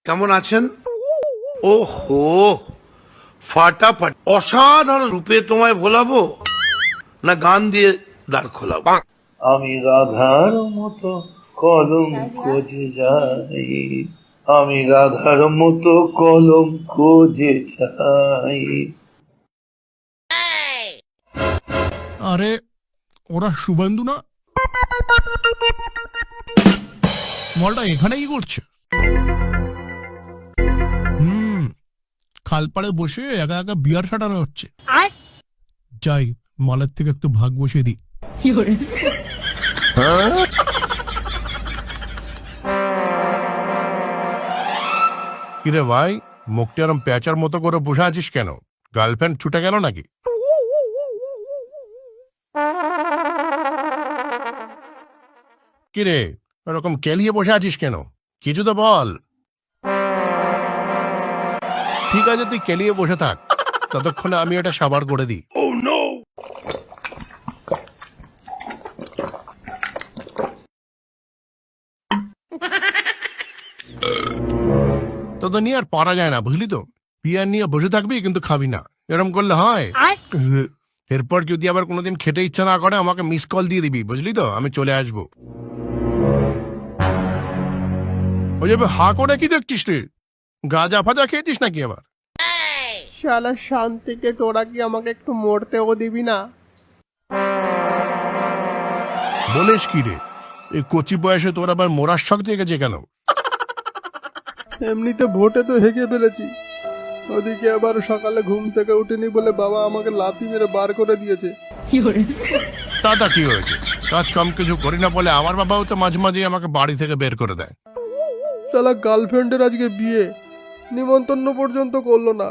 কেমন আছেন? ওহো, ফাটাফাটি অসাধারণ রূপে তোমায় ভোলাবো না গান দিয়ে দাঁড় খোলাবো? আমি রাধার মতো কলম খোঁজে যাই, আমি রাধার মতো কলম খোঁজে চাই। আরে ওরা শুভেন্দু না? মলটা এখানে কি করছে? খালপাড়ে বসে একা একা বিয়ার ফাটানো হচ্ছে। যাই মলের থেকে একটু ভাগ বসিয়ে দিই। কিরে ভাই, মুখটা এরম পেঁচার মতো করে বসে আছিস কেন? গার্লফ্রেন্ড ছুটে গেল নাকি? কিরে এরকম কেলিয়ে বসে আছিস কেন? কিছু তো বল। ঠিক আছে, তুই কেলিয়ে বসে থাক, ততক্ষণে আমি এটা সাবার করে দিই। তো নিয়ে আর পারা যায় না, বুঝলি তো? বিয়ার নিয়ে বসে থাকবি কিন্তু খাবি না, এরম করলে হয়? এরপর যদি আবার কোনোদিন খেতে ইচ্ছা না করে আমাকে মিস কল দিয়ে দিবি, বুঝলি তো? আমি চলে আসবো। ওই যাবে হা করে কি দেখছিস রে? গাঁজা ফাজা খেয়েছিস নাকি আবার? শালা শান্তিকে তোরা কি আমাকে একটু মরতেও দিবি না? বলিস কি রে? এই কচি বয়সে তোর আবার মোরার শখ জেগেছে কেন? এমনিতে ভোটে তো হেগে ফেলেছি, ওদিকে আবার সকালে ঘুম থেকে উঠিনি বলে বাবা আমাকে লাথি মেরে বার করে দিয়েছে। তা কি হয়েছে? কাজ কাম কিছু করি না বলে আমার বাবাও তো মাঝে মাঝে আমাকে বাড়ি থেকে বের করে দেয়। শালা গার্লফ্রেন্ডের আজকে বিয়ে, নিমন্ত্রণ পর্যন্ত করলো না।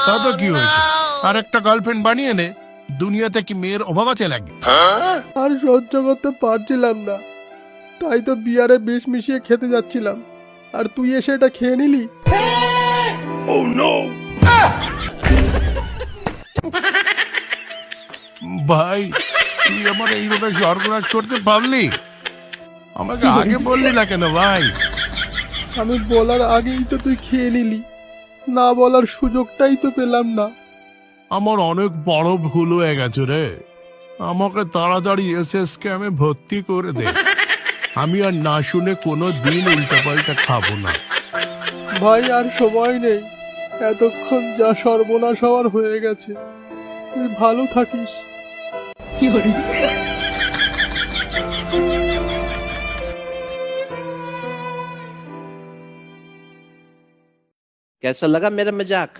তা কি হয়েছে? আর একটা গার্লফ্রেন্ড বানিয়ে নে, দুনিয়াতে কি মেয়ের অভাব আছে নাকি? আর সহ্য করতে পারছিলাম না, তাই তো বিয়ারে বিষ মিশিয়ে খেতে যাচ্ছিলাম, আর তুই এসে এটা খেয়ে নিলি। ভাই, তুই আমার এইভাবে সর্বনাশ করতে পারলি? আমাকে আগে বললি না কেন ভাই? আমি বলার আগেই তো তুই খেয়ে নিলি, না বলার সুযোগটাই তো পেলাম না। আমার অনেক বড় ভুল হয়ে গেছে রে, আমাকে তাড়াতাড়ি এসএসকে আমি ভর্তি করে দে। আমি আর না শুনে কোনো দিন উল্টাপাল্টা খাবো না। ভাই আর সময় নেই, এতক্ষণ যা সর্বনাশ হওয়ার হয়ে গেছে, তুই ভালো থাকিস। कैसा लगा मेरा मजाक?